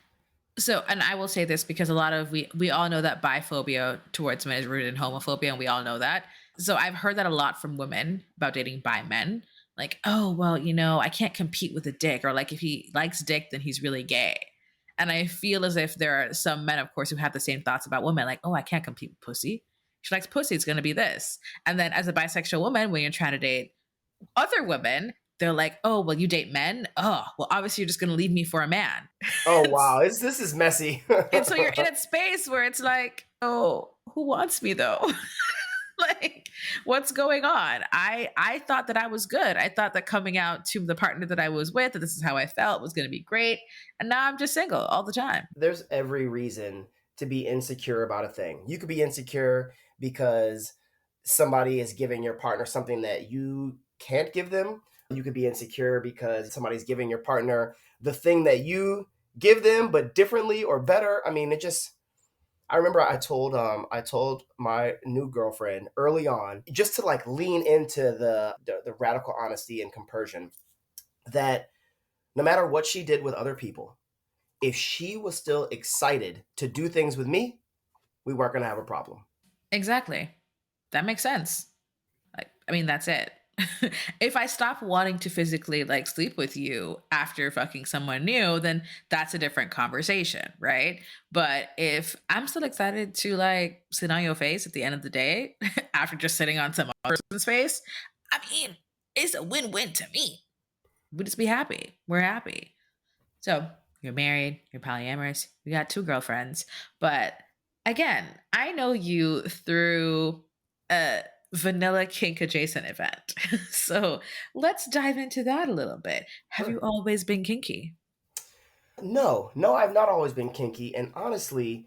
So, and I will say this because a lot of we all know that biphobia towards men is rooted in homophobia, and we all know that. So I've heard that a lot from women about dating bi men. Like, oh well, I can't compete with a dick, or like if he likes dick, then he's really gay. And I feel as if there are some men, of course, who have the same thoughts about women, like, oh, I can't compete with pussy. She likes pussy, it's gonna be this. And then as a bisexual woman, when you're trying to date other women, they're like, oh, well, you date men? Oh, well, obviously you're just going to leave me for a man. Oh and, wow, this is messy. and so you're in a space where it's like, oh, who wants me though? Like, what's going on? I thought that I was good. I thought that coming out to the partner that I was with, that this is how I felt, was going to be great. And now I'm just single all the time. There's every reason to be insecure about a thing. You could be insecure because somebody is giving your partner something that you can't give them. You could be insecure because somebody's giving your partner the thing that you give them, but differently or better. I mean, it just. I remember I told my new girlfriend early on, just to like lean into the radical honesty and compersion, that no matter what she did with other people, if she was still excited to do things with me, we weren't going to have a problem. Exactly. That makes sense. Like, I mean, that's it. If I stop wanting to physically like sleep with you after fucking someone new, then that's a different conversation, right? But if I'm still excited to like sit on your face at the end of the day after just sitting on some other person's face, I mean, it's a win-win to me. We just be happy. We're happy. So you're married, you're polyamorous, you got two girlfriends. But again, I know you through a vanilla kink adjacent event. So let's dive into that a little bit. Have you Sure. always been kinky? No, I've not always been kinky. And honestly,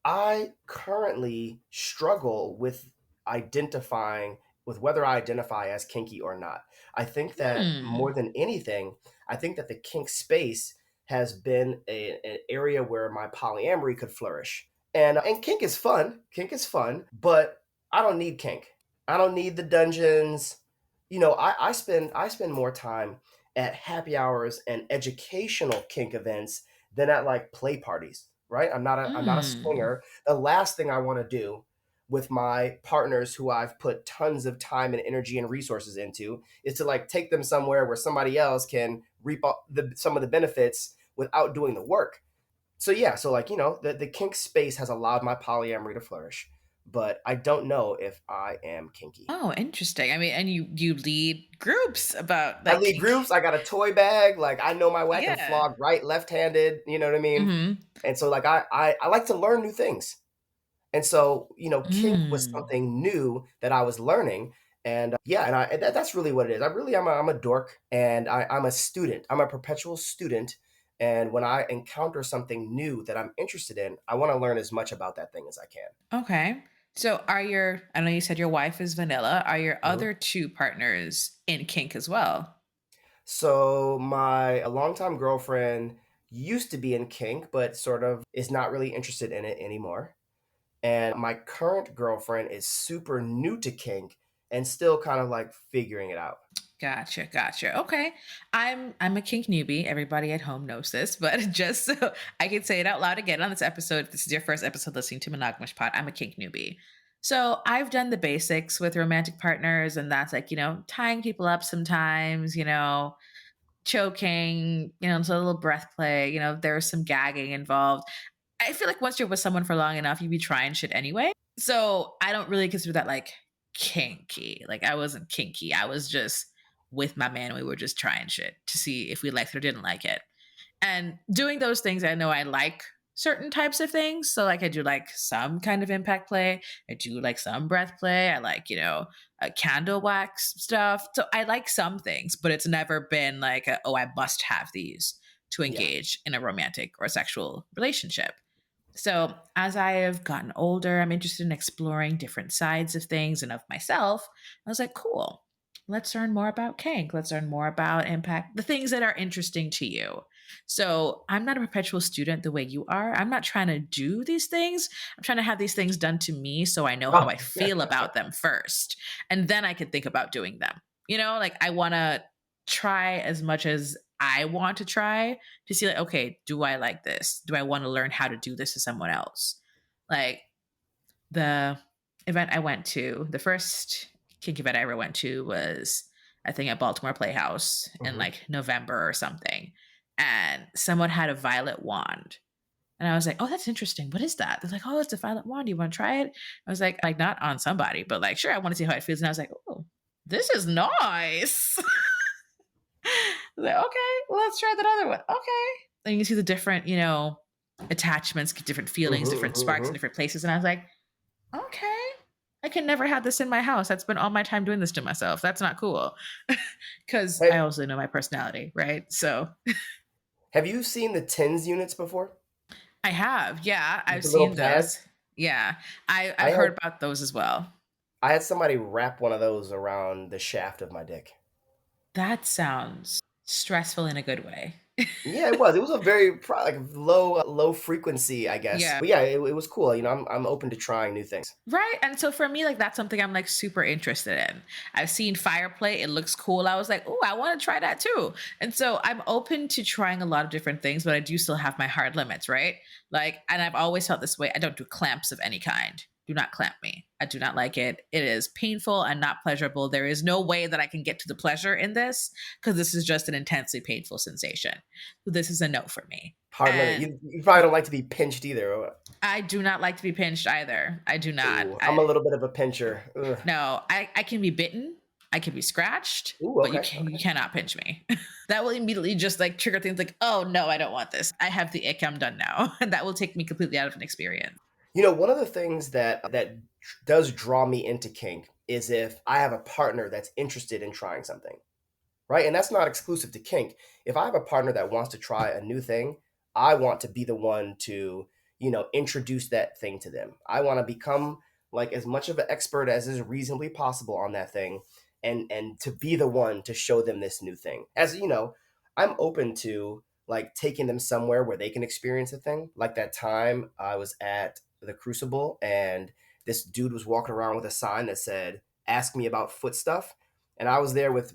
I currently struggle with identifying with whether I identify as kinky or not. I think that Hmm. more than anything, I think that the kink space has been an area where my polyamory could flourish. And kink is fun. Kink is fun, but I don't need kink. I don't need the dungeons. I spend more time at happy hours and educational kink events than at like play parties, right? I'm not a Hmm. swinger. The last thing I want to do with my partners who I've put tons of time and energy and resources into is to like take them somewhere where somebody else can reap some of the benefits without doing the work. So yeah, so like, the kink space has allowed my polyamory to flourish, but I don't know if I am kinky. Oh, interesting. I mean, and you lead groups about I like lead kink. groups. I got a toy bag. Like I know my way. I can Yeah. flog right, left-handed. You know what I mean? Mm-hmm. And so like I like to learn new things. And so kink was Mm. something new that I was learning. And yeah, and that's really what it is. I'm a dork, and I'm a student. I'm a perpetual student. And when I encounter something new that I'm interested in, I want to learn as much about that thing as I can. Okay. So I know you said your wife is vanilla. Are your Mhm. other two partners in kink as well? So my a longtime girlfriend used to be in kink, but sort of is not really interested in it anymore. And my current girlfriend is super new to kink and still kind of like figuring it out. Gotcha, gotcha. Okay. I'm a kink newbie. Everybody at home knows this, but just so I can say it out loud again on this episode, if this is your first episode listening to Monogamish Pod, I'm a kink newbie. So I've done the basics with romantic partners, and that's like, tying people up sometimes, choking, so a little breath play, there's some gagging involved. I feel like once you're with someone for long enough, you be trying shit anyway. So I don't really consider that like kinky. Like I wasn't kinky. I was just with my man. We were just trying shit to see if we liked it or didn't like it. And doing those things, I know I like certain types of things. So like I do like some kind of impact play. I do like some breath play. I like, candle wax stuff. So I like some things, but it's never been like, oh, I must have these to Yeah. engage in a romantic or sexual relationship. So, as I have gotten older, I'm interested in exploring different sides of things and of myself. I was like, cool, let's learn more about kink. Let's learn more about impact, the things that are interesting to you. So, I'm not a perpetual student the way you are. I'm not trying to do these things. I'm trying to have these things done to me so I know how I Oh, feel about them first. And then I can think about doing them. Like I want to try as much as I want to try to see like, okay, do I like this? Do I want to learn how to do this to someone else? Like the event I went to, the first kink event I ever went to was I think at Baltimore Playhouse in mhm. like November or something. And someone had a violet wand. And I was like, oh, that's interesting. What is that? They're like, oh, it's a violet wand. Do you want to try it? I was like not on somebody, but like, sure, I want to see how it feels. And I was like, oh, this is nice. Like, okay, well, let's try that other one. Okay. And you see the different, attachments, different feelings, different sparks in different places. And I was like, okay, I can never have this in my house. I spent all my time doing this to myself. That's not cool. Because I Hey, also know my personality, right? So have you seen the TENS units before? I have, yeah, I've The little seen pads. those. Yeah, I I've had heard about those as well. I had somebody wrap one of those around the shaft of my dick. That sounds stressful in a good way. Yeah, it was. It was a very like low frequency, I guess. Yeah. But yeah, it was cool. I'm open to trying new things. Right. And so for me, like that's something I'm like super interested in. I've seen Fireplay, it looks cool. I was like, oh, I want to try that too. And so I'm open to trying a lot of different things, but I do still have my hard limits, right? Like, and I've always felt this way. I don't do clamps of any kind. Do not clamp me. I do not like it. It is painful and not pleasurable. There is no way that I can get to the pleasure in this because this is just an intensely painful sensation. So this is a no for me. Hard limit. And You probably don't like to be pinched either. I do not like to be pinched either. I do not. Ooh, I'm a little bit of a pincher. Ugh. No, I can be bitten, I can be scratched, Ooh, but okay, you okay. cannot pinch me. That will immediately just like trigger things like, oh no, I don't want this. I have the ick, I'm done now. And that will take me completely out of an experience. One of the things that does draw me into kink is if I have a partner that's interested in trying something, right? And that's not exclusive to kink. If I have a partner that wants to try a new thing, I want to be the one to, introduce that thing to them. I want to become like as much of an expert as is reasonably possible on that thing and to be the one to show them this new thing. As you know, I'm open to like taking them somewhere where they can experience a thing. Like that time I was at the Crucible and this dude was walking around with a sign that said, "Ask me about foot stuff." And I was there with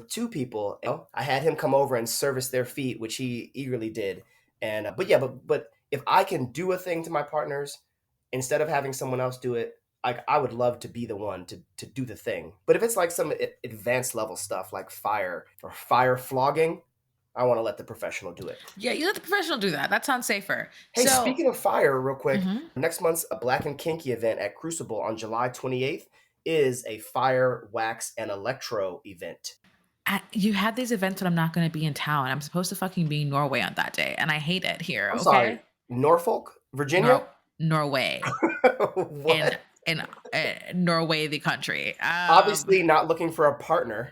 two people. I had him come over and service their feet, which he eagerly did. And but yeah, but if I can do a thing to my partners instead of having someone else do it, like I would love to be the one to do the thing. But if it's like some advanced level stuff like fire or fire flogging, I want to let the professional do it. Yeah, you let the professional do that. That sounds safer. Hey, So, speaking of fire, real quick, mhm. next month's a Black and Kinky event at Crucible on July 28th is a fire, wax, and electro event. You had these events when I'm not going to be in town. I'm supposed to fucking be in Norway on that day, and I hate it here. I'm sorry, Okay, Norfolk, Virginia? Nor Norway in What? Norway, the country. Obviously not looking for a partner.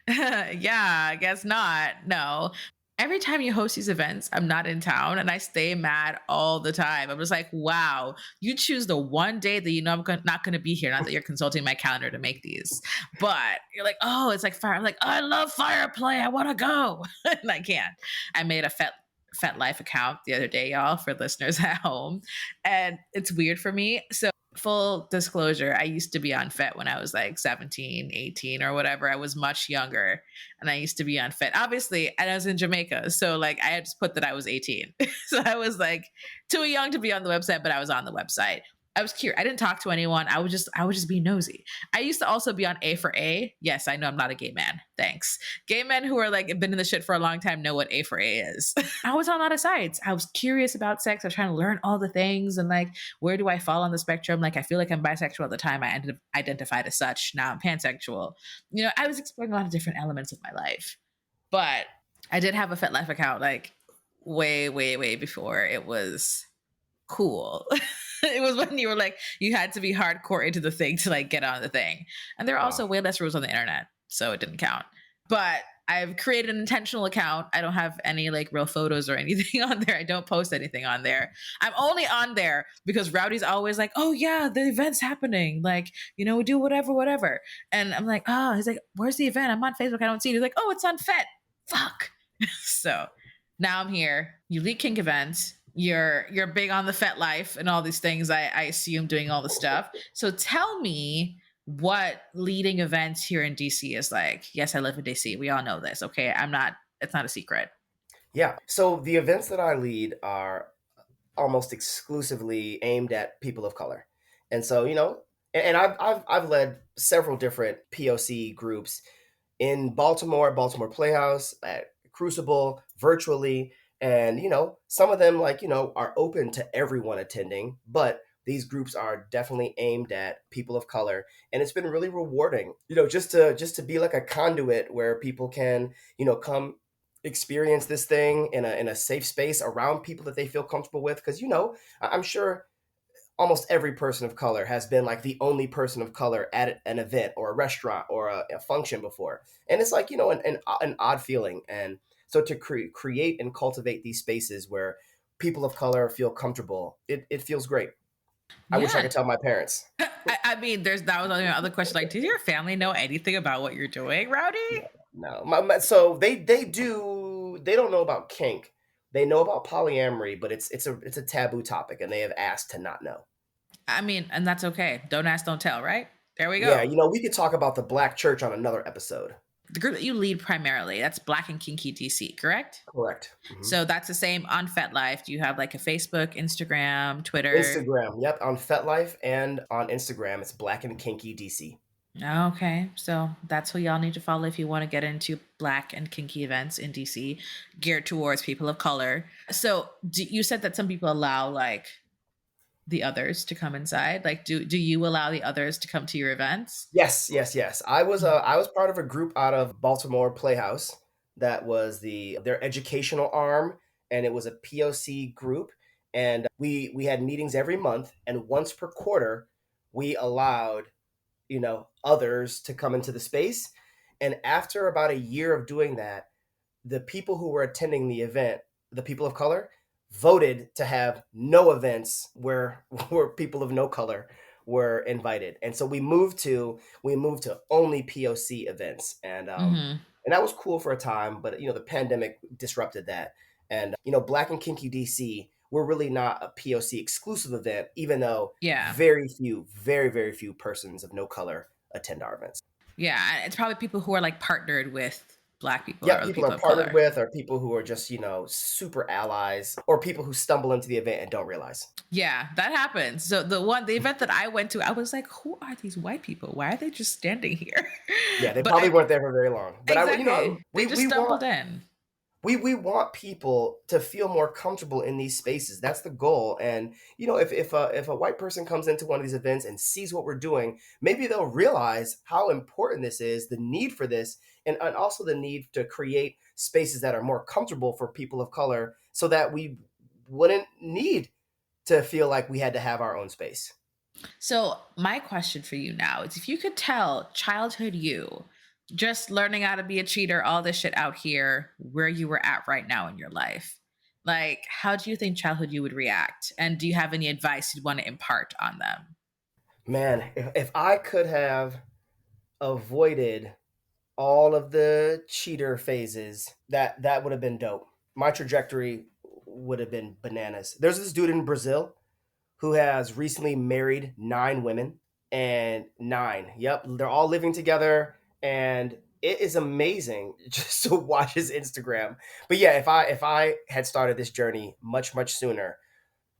Yeah, I guess not. No. Every time you host these events, I'm not in town and I stay mad all the time. I'm just like, wow, you choose the one day that you know not going to be here. Not that you're consulting my calendar to make these, but you're like, oh, it's like fire. I'm like, oh, I love fire play. I want to go. And I can't. I made a Fet Life account the other day, y'all, for listeners at home. And it's weird for me. So full disclosure, I used to be on Fet when I was like 17, 18 or whatever. I was much younger and I used to be on Fet, obviously, and I was in Jamaica. So like I had to put that I was 18. So I was like too young to be on the website, but I was on the website. I was curious. I didn't talk to anyone. I would just be nosy. I used to also be on A for A. Yes, I know I'm not a gay man. Thanks. Gay men who are like been in the shit for a long time know what A for A is. I was on a lot of sites. I was curious about sex. I was trying to learn all the things and like where do I fall on the spectrum? Like I feel like I'm bisexual at the time. I identified as such. Now I'm pansexual. I was exploring a lot of different elements of my life. But I did have a FetLife account like way, way, way before it was cool. It was when you were like, you had to be hardcore into the thing to like get on the thing. And there are Wow. also way less rules on the internet, so it didn't count. But I've created an intentional account. I don't have any like real photos or anything on there. I don't post anything on there. I'm only on there because Rowdy's always like, oh yeah, the event's happening. Like, we do whatever, whatever. And I'm like, oh, he's like, where's the event? I'm on Facebook. I don't see it. He's like, oh, it's on Fet. Fuck. So now I'm here. You lead kink events. You're big on the Fet Life and all these things. I assume doing all the stuff. So tell me what leading events here in DC is like. Yes, I live in DC. We all know this. Okay. It's not a secret. Yeah. So the events that I lead are almost exclusively aimed at people of color. And so, and I've led several different POC groups in Baltimore Playhouse, at Crucible, virtually. And, some of them are open to everyone attending, but these groups are definitely aimed at people of color. And it's been really rewarding, just to be like a conduit where people can, come experience this thing in a safe space around people that they feel comfortable with. Because I'm sure almost every person of color has been like the only person of color at an event or a restaurant or a function before, and it's like an odd feeling. And so to create and cultivate these spaces where people of color feel comfortable, it feels great. I wish I Yeah. could tell my parents. I mean, that was another question. Like, does your family know anything about what you're doing, Rowdy? No, so they don't know about kink. They know about polyamory, but it's a taboo topic, and they have asked to not know. I mean, and that's okay. Don't ask, don't tell, right? There we Yeah, go. we could talk about the Black church on another episode. The group that you lead primarily, that's Black and Kinky DC, correct? Correct. So that's the same on FetLife. Do you have like a Facebook, Instagram, Twitter? Instagram, yep, on FetLife and on Instagram, it's Black and Kinky DC. Okay, so that's who y'all need to follow if you want to get into Black and Kinky events in DC geared towards people of color. So you said that some people allow like the others to come inside. Like, do you allow the others to come to your events? Yes, yes, yes. I was part of a group out of Baltimore Playhouse that was their educational arm, and it was a POC group, and we had meetings every month, and once per quarter, we allowed others to come into the space. And after about a year of doing that, the people who were attending the event, the people of color, voted to have no events where people of no color were invited. And so we moved to only POC events, and that was cool for a time, but the pandemic disrupted that. And Black and Kinky DC, we're really not a POC exclusive event, even though Yeah. very, very few persons of no color attend our events. Yeah. It's probably people who are like partnered with Black people Yeah, or people people are of partnered color. with, or people who are just, super allies, or people who stumble into the event and don't realize. Yeah, that happens. So the event that I went to, I was like, who are these white people? Why are they just standing here? Yeah, they But probably weren't there for very long. But exactly. They we just we want stumbled in. we want people to feel more comfortable in these spaces. That's the goal. And if a white person comes into one of these events and sees what we're doing, maybe they'll realize how important this is, the need for this, and also the need to create spaces that are more comfortable for people of color, so that we wouldn't need to feel like we had to have our own space. So my question for you now is if you could tell childhood you just learning how to be a cheater, all this shit out here, where you were at right now in your life, like how do you think childhood you would react? And do you have any advice you'd want to impart on them? Man, if I could have avoided all of the cheater phases, that would have been dope. My trajectory would have been bananas. There's this dude in Brazil who has recently married 9 women, and 9. Yep, they're all living together, and it is amazing just to watch his Instagram. But yeah, if I had started this journey much sooner,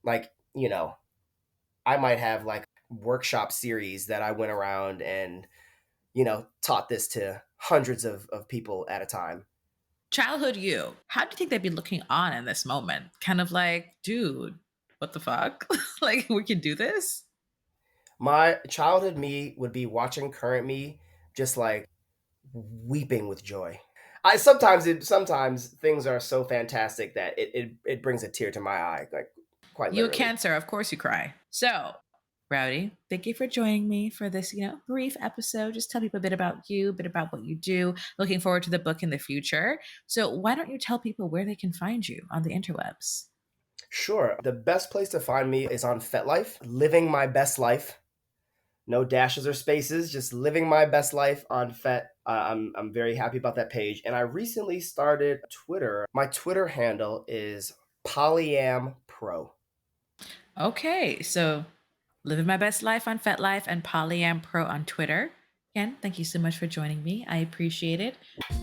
like, I might have like workshop series that I went around and taught this to hundreds of people at a time. Childhood you, how do you think they'd be looking on in this moment? Kind of like, dude, what the fuck? Like, we can do this? My childhood me would be watching current me just like weeping with joy. I sometimes things are so fantastic that it brings a tear to my eye, like quite You a literally. Cancer, of course you cry. So, Rowdy, thank you for joining me for this, brief episode. Just tell people a bit about you, a bit about what you do. Looking forward to the book in the future. So, why don't you tell people where they can find you on the interwebs? Sure. The best place to find me is on FetLife, living my best life. No dashes or spaces, just living my best life on Fet. I'm very happy about that page. And I recently started Twitter. My Twitter handle is PolyamPro. Okay, so living my best life on FetLife and Polyam Pro on Twitter. Again, thank you so much for joining me. I appreciate it.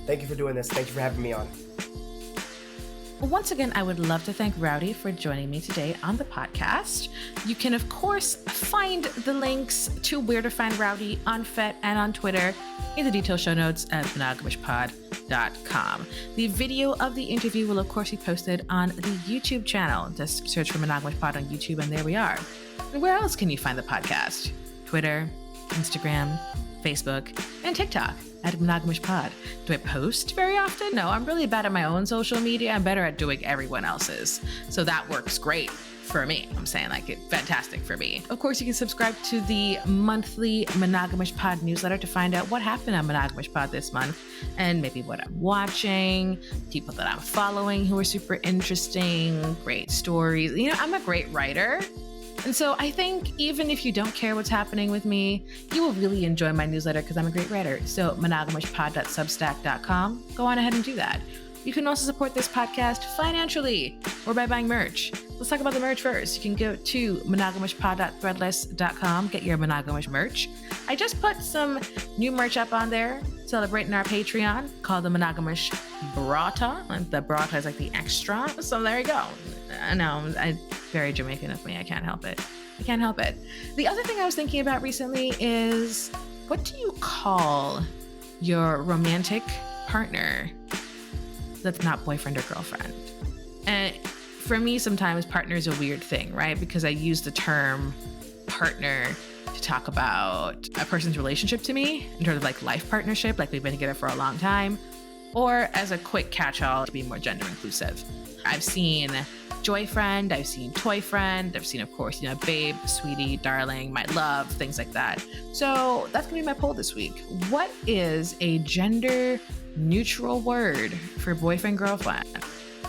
Thank you for doing this. Thank you for having me on. Once again, I would love to thank Rowdy for joining me today on the podcast. You can, of course, find the links to where to find Rowdy on Fet and on Twitter in the detailed show notes at monogamishpod.com. The video of the interview will, of course, be posted on the YouTube channel. Just search for Monogamish Pod on YouTube, and there we are. And where else can you find the podcast? Twitter, Instagram, Facebook, and TikTok at Monogamish Pod. Do I post very often? No, I'm really bad at my own social media. I'm better at doing everyone else's. So that works great for me. I'm saying like it's fantastic for me. Of course, you can subscribe to the monthly Monogamish Pod newsletter to find out what happened on Monogamish Pod this month and maybe what I'm watching, people that I'm following who are super interesting, great stories. You know, I'm a great writer. And so I think even if you don't care what's happening with me, you will really enjoy my newsletter because I'm a great writer. So monogamishpod.substack.com, go on ahead and do that. You can also support this podcast financially or by buying merch. Let's talk about the merch first. You can go to monogamishpod.threadless.com, get your Monogamish merch. I just put some new merch up on there celebrating our Patreon called the Monogamish Brata. The Brata is like the extra. So there you go. I know, very Jamaican of me. I can't help it. The other thing I was thinking about recently is, what do you call your romantic partner that's not boyfriend or girlfriend? And for me, sometimes partner is a weird thing, right? Because I use the term partner to talk about a person's relationship to me in terms of like life partnership, like we've been together for a long time, or as a quick catch-all to be more gender inclusive. I've seen joyfriend, I've seen toy friend, I've seen, of course, you know, babe, sweetie, darling, my love, things like that. So that's gonna be my poll this week. What is a gender neutral word for boyfriend, girlfriend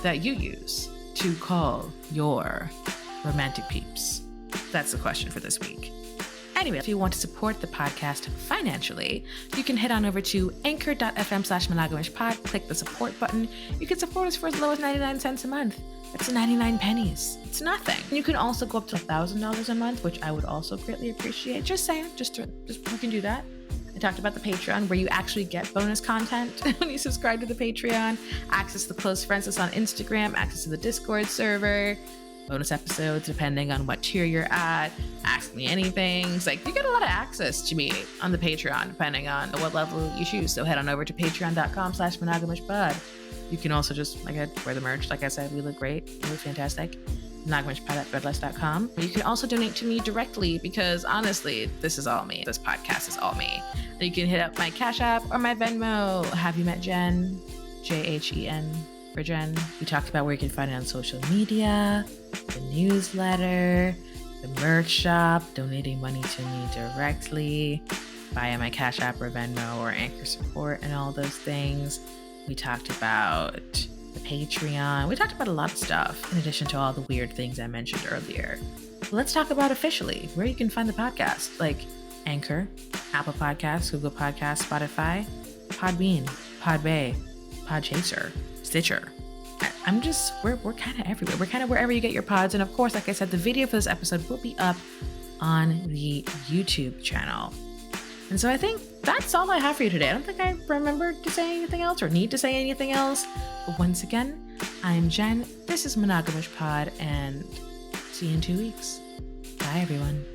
that you use to call your romantic peeps? That's the question for this week. Anyway, if you want to support the podcast financially, you can head on over to anchor.fm/monogamishpod, click the support button. You can support us for as low as 99 cents a month. That's 99 pennies. It's nothing. You can also go up to $1,000 a month, which I would also greatly appreciate. Just saying, just you can do that. I talked about the Patreon, where you actually get bonus content when you subscribe to the Patreon, access to the close friends list on Instagram, access to the Discord server, bonus episodes depending on what tier you're at, ask me anything. It's like you get a lot of access to me on the Patreon depending on what level you choose. So head on over to patreon.com/monogamishpod. You can also just, like, wear the merch. Like I said, we look great. We look fantastic. monogamishpod@threadless.com. You can also donate to me directly because honestly, this is all me. This podcast is all me. You can hit up my Cash App or my Venmo. Have you met Jen? JHEN for Jen. We talked about where you can find it on social media, the newsletter, the merch shop, donating money to me directly via my Cash App or Venmo or Anchor support and all those things. We talked about the Patreon. We talked about a lot of stuff in addition to all the weird things I mentioned earlier. Let's talk about officially where you can find the podcast, like Anchor, Apple Podcasts, Google Podcasts, Spotify, Podbean, Podbay, Podchaser, Stitcher. We're kind of everywhere. We're kind of wherever you get your pods. And of course, like I said, the video for this episode will be up on the YouTube channel. And so I think that's all I have for you today. I don't think I remembered to say anything else or need to say anything else. But once again, I'm Jen. This is Monogamish Pod, and see you in 2 weeks. Bye, everyone.